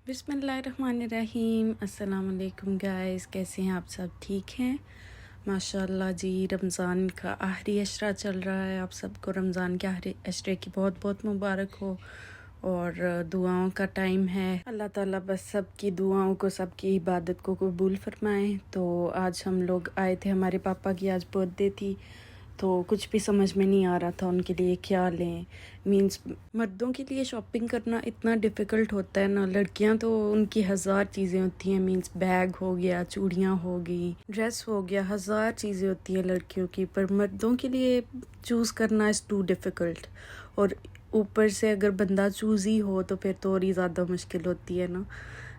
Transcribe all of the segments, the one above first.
बिस्मिल्लाहिर्रहमानिर्रहीम। अस्सलाम वालेकुम गाइस, कैसे हैं आप? सब ठीक हैं? माशाल्लाह जी। रमज़ान का आखिरी अशरा चल रहा है। आप सबको रमज़ान के आखिरी अशरे की बहुत बहुत मुबारक हो और दुआओं का टाइम है। अल्लाह ताला बस सबकी दुआओं को, सबकी इबादत को कबूल फरमाएं। तो आज हम लोग आए थे, हमारे पापा की आज बर्थडे थी, तो कुछ भी समझ में नहीं आ रहा था उनके लिए क्या लें। मींस मर्दों के लिए शॉपिंग करना इतना डिफ़िकल्ट होता है ना। लड़कियां तो उनकी हज़ार चीज़ें होती हैं। मींस बैग हो गया, चूड़ियां हो गई, ड्रेस हो गया, हज़ार चीज़ें होती हैं लड़कियों की। पर मर्दों के लिए चूज़ करना इज़ टू डिफ़िकल्ट। और ऊपर से अगर बंदा चूज़ी हो तो फिर तो और ही ज़्यादा मुश्किल होती है ना।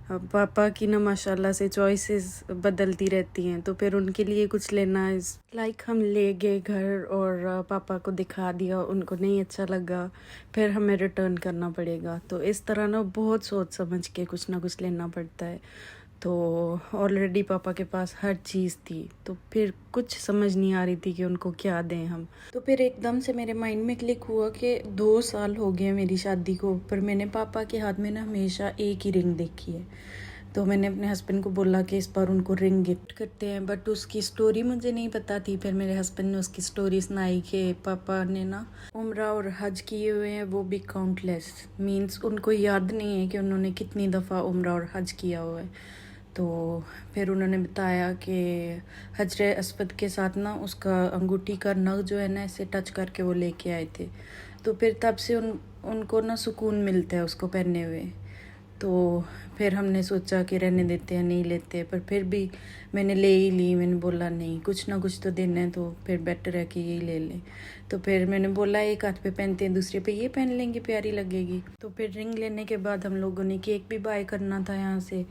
पापा की ना माशाल्लाह से चॉइसेस बदलती रहती हैं, तो फिर उनके लिए कुछ लेना इज़ लाइक हम ले गए घर और पापा को दिखा दिया, उनको नहीं अच्छा लगा, फिर हमें रिटर्न करना पड़ेगा। तो इस तरह ना बहुत सोच समझ के कुछ ना कुछ लेना पड़ता है। तो ऑलरेडी पापा के पास हर चीज़ थी, तो फिर कुछ समझ नहीं आ रही थी कि उनको क्या दें हम। तो फिर एकदम से मेरे माइंड में क्लिक हुआ कि 2 साल हो गए मेरी शादी को, पर मैंने पापा के हाथ में ना हमेशा एक ही रिंग देखी है। तो मैंने अपने हस्बैंड को बोला कि इस बार उनको रिंग गिफ्ट करते हैं, बट उसकी स्टोरी मुझे नहीं पता थी। फिर मेरे हस्बैंड ने उसकी स्टोरी सुनाई कि पापा ने ना उम्रा और हज किए हुए हैं, वो भी काउंटलेस। मींस उनको याद नहीं है कि उन्होंने कितनी दफ़ा उम्रा और हज किया हुआ है। तो फिर उन्होंने बताया कि हजरे अस्वद के साथ ना उसका अंगूठी का नग जो है ना ऐसे टच करके वो लेके आए थे। तो फिर तब से उनको ना सुकून मिलता है उसको पहने हुए। तो फिर हमने सोचा कि रहने देते हैं, नहीं लेते, पर फिर भी मैंने ले ही ली। मैंने बोला नहीं, कुछ ना कुछ तो देना है, तो फिर बेटर है कि यही ले लें। तो फिर मैंने बोला एक हाथ पे पहनते हैं, दूसरे पे ये पहन लेंगे, प्यारी लगेगी। तो फिर रिंग लेने के बाद हम लोगों ने केक भी बाय करना था यहाँ से।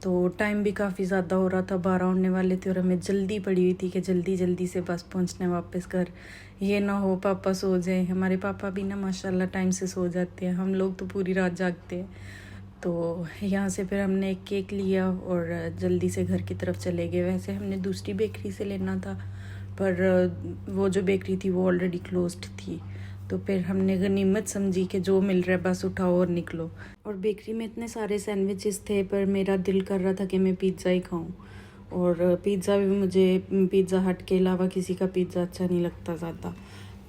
तो टाइम भी काफ़ी ज़्यादा हो रहा था, 12 होने वाले थे और हमें जल्दी पड़ी हुई थी कि जल्दी जल्दी से बस पहुँचना है वापस घर। ये ना हो पापा सो जाए। हमारे पापा भी ना माशाल्लाह टाइम से सो जाते हैं, हम लोग तो पूरी रात जागते हैं। तो यहाँ से फिर हमने एक केक लिया और जल्दी से घर की तरफ चले गए। वैसे हमने दूसरी बेकरी से लेना था, पर वो जो बेकरी थी वो ऑलरेडी क्लोज्ड थी। तो फिर हमने गनीमत समझी कि जो मिल रहा है बस उठाओ और निकलो। और बेकरी में इतने सारे सैंडविचेस थे, पर मेरा दिल कर रहा था कि मैं पिज़्ज़ा ही खाऊं। और पिज़्ज़ा भी मुझे पिज़्ज़ा हट के अलावा किसी का पिज़्ज़ा अच्छा नहीं लगता ज़्यादा।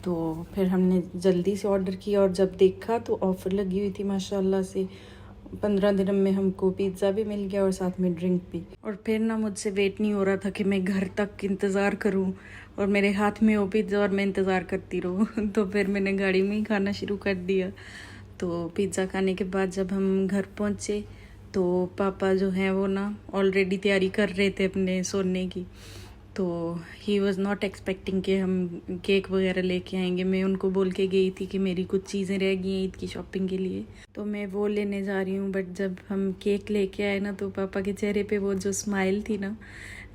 तो फिर हमने जल्दी से ऑर्डर किया और जब देखा तो ऑफ़र लगी हुई थी माशाल्लाह से। 15 दिन में हमको पिज़्ज़ा भी मिल गया और साथ में ड्रिंक भी। और फिर ना मुझसे वेट नहीं हो रहा था कि मैं घर तक इंतज़ार करूं और मेरे हाथ में हो पिज़्ज़ा और मैं इंतज़ार करती रहूं। तो फिर मैंने गाड़ी में ही खाना शुरू कर दिया। तो पिज़्ज़ा खाने के बाद जब हम घर पहुंचे तो पापा जो हैं वो ना ऑलरेडी तैयारी कर रहे थे अपने सोने की। तो ही वॉज़ नॉट एक्सपेक्टिंग कि हम केक वगैरह लेके आएंगे। मैं उनको बोल के गई थी कि मेरी कुछ चीज़ें रह गई हैं ईद की शॉपिंग के लिए, तो मैं वो लेने जा रही हूँ। बट जब हम केक लेके आए ना, तो पापा के चेहरे पे वो जो स्माइल थी ना,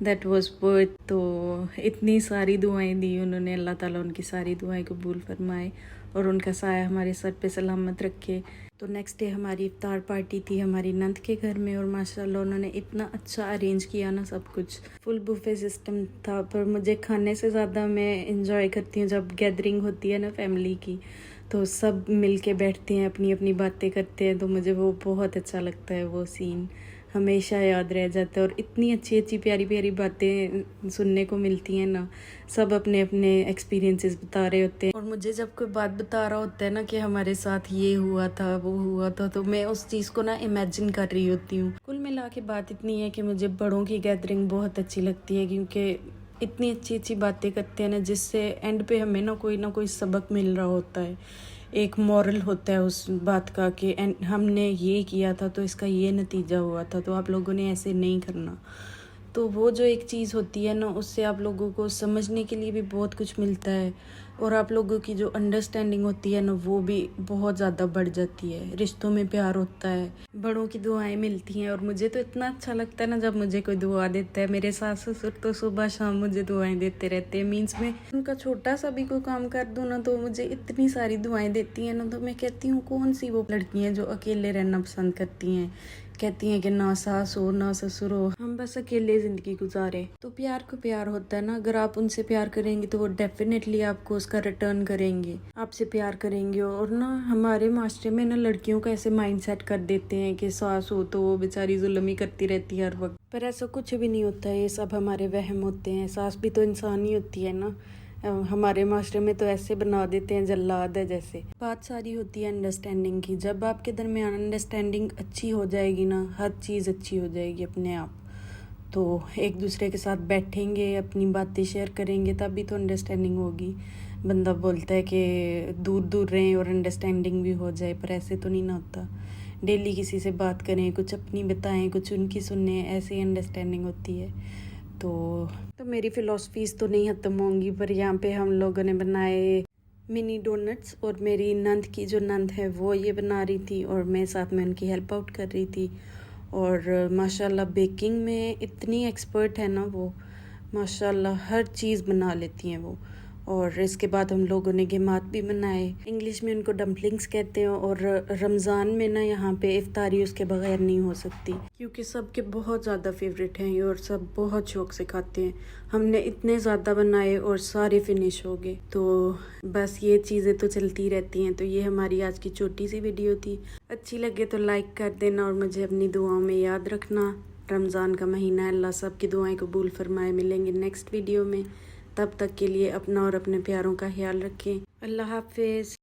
दैट वाज वर्थ। तो इतनी सारी दुआएं दी उन्होंने, अल्लाह ताला उनकी सारी दुआएं कबूल फरमाए और उनका साया हमारे सर पे सलामत रखे। तो नेक्स्ट डे हमारी इफ्तार पार्टी थी हमारी नंद के घर में, और माशाल्लाह उन्होंने इतना अच्छा अरेंज किया ना, सब कुछ फुल बुफे सिस्टम था। पर मुझे खाने से ज़्यादा मैं इंजॉय करती हूँ जब गैदरिंग होती है ना फैमिली की, तो सब मिल के बैठते हैं, अपनी अपनी बातें करते हैं। तो मुझे वो बहुत अच्छा लगता है, वो सीन हमेशा याद रह जाता है। और इतनी अच्छी अच्छी प्यारी प्यारी बातें सुनने को मिलती हैं ना, सब अपने अपने एक्सपीरियंसेस बता रहे होते हैं। और मुझे जब कोई बात बता रहा होता है ना कि हमारे साथ ये हुआ था वो हुआ था, तो मैं उस चीज़ को ना इमेजिन कर रही होती हूँ। कुल मिला के बात इतनी है कि मुझे बड़ों की गैदरिंग बहुत अच्छी लगती है, क्योंकि इतनी अच्छी अच्छी बातें करते हैं ना, जिससे एंड पे हमें ना कोई सबक मिल रहा होता है। एक मॉरल होता है उस बात का कि हमने ये किया था तो इसका ये नतीजा हुआ था, तो आप लोगों ने ऐसे नहीं करना। तो वो जो एक चीज़ होती है ना, उससे आप लोगों को समझने के लिए भी बहुत कुछ मिलता है। और आप लोगों की जो अंडरस्टैंडिंग होती है ना, वो भी बहुत ज़्यादा बढ़ जाती है। रिश्तों में प्यार होता है, बड़ों की दुआएं मिलती हैं। और मुझे तो इतना अच्छा लगता है ना जब मुझे कोई दुआ देता है। मेरे सास ससुर तो सुबह शाम मुझे दुआएं देते रहते हैं। मीन्स में उनका छोटा सा भी कोई काम कर दूँ ना, तो मुझे इतनी सारी दुआएं देती हैं ना। तो मैं कहती हूँ कौन सी वो लड़की हैं जो अकेले रहना पसंद करती हैं, कहती हैं कि ना सास हो ना ससुर हो, हम बस अकेले ज़िंदगी गुजारे। तो प्यार को प्यार होता है ना, अगर आप उनसे प्यार करेंगे तो वो डेफिनेटली आपको उसका रिटर्न करेंगे, आपसे प्यार करेंगे। और ना हमारे मास्टर में ना लड़कियों का ऐसे माइंड सेट कर देते हैं कि सास हो तो वो बेचारी जुल्म ही करती रहती है हर वक्त, पर ऐसा कुछ भी नहीं होता है, ये सब हमारे वहम होते हैं। सास भी तो इंसान ही होती है ना। हमारे मास्टर में तो ऐसे बना देते हैं जल्लाद है जैसे। बात सारी होती है अंडरस्टैंडिंग की। जब आपके दरमियान अंडरस्टैंडिंग अच्छी हो जाएगी ना, हर चीज़ अच्छी हो जाएगी अपने आप। तो एक दूसरे के साथ बैठेंगे, अपनी बातें शेयर करेंगे, तभी तो अंडरस्टैंडिंग होगी। बंदा बोलता है कि दूर दूर रहें और अंडरस्टैंडिंग भी हो जाए, पर ऐसे तो नहीं ना होता। डेली किसी से बात करें, कुछ अपनी बताएं, कुछ उनकी सुने, ऐसे ही अंडरस्टैंडिंग होती है। तो मेरी फ़िलॉसफीज़ तो नहीं ख़त्म होंगी, पर यहाँ पे हम लोगों ने बनाए मिनी डोनट्स। और मेरी नंद की जो नंद है वो ये बना रही थी और मैं साथ में उनकी हेल्प आउट कर रही थी। और माशाल्लाह बेकिंग में इतनी एक्सपर्ट है ना वो, माशाल्लाह हर चीज़ बना लेती हैं वो। और इसके बाद हम लोगों ने गेमात भी बनाए, इंग्लिश में उनको डम्पलिंग्स कहते हैं। और रमज़ान में ना यहाँ पे इफ्तारी उसके बगैर नहीं हो सकती, क्योंकि सबके बहुत ज़्यादा फेवरेट हैं ये और सब बहुत शौक़ से खाते हैं। हमने इतने ज़्यादा बनाए और सारे फिनिश हो गए। तो बस ये चीज़ें तो चलती रहती हैं। तो ये हमारी आज की छोटी सी वीडियो थी। अच्छी लगे तो लाइक कर देना और मुझे अपनी दुआओं में याद रखना। रमज़ान का महीना है, अल्लाह सब की दुआएं कबूल फरमाए। मिलेंगे नेक्स्ट वीडियो में, तब तक के लिए अपना और अपने प्यारों का ख्याल रखें। अल्लाह हाफिज़।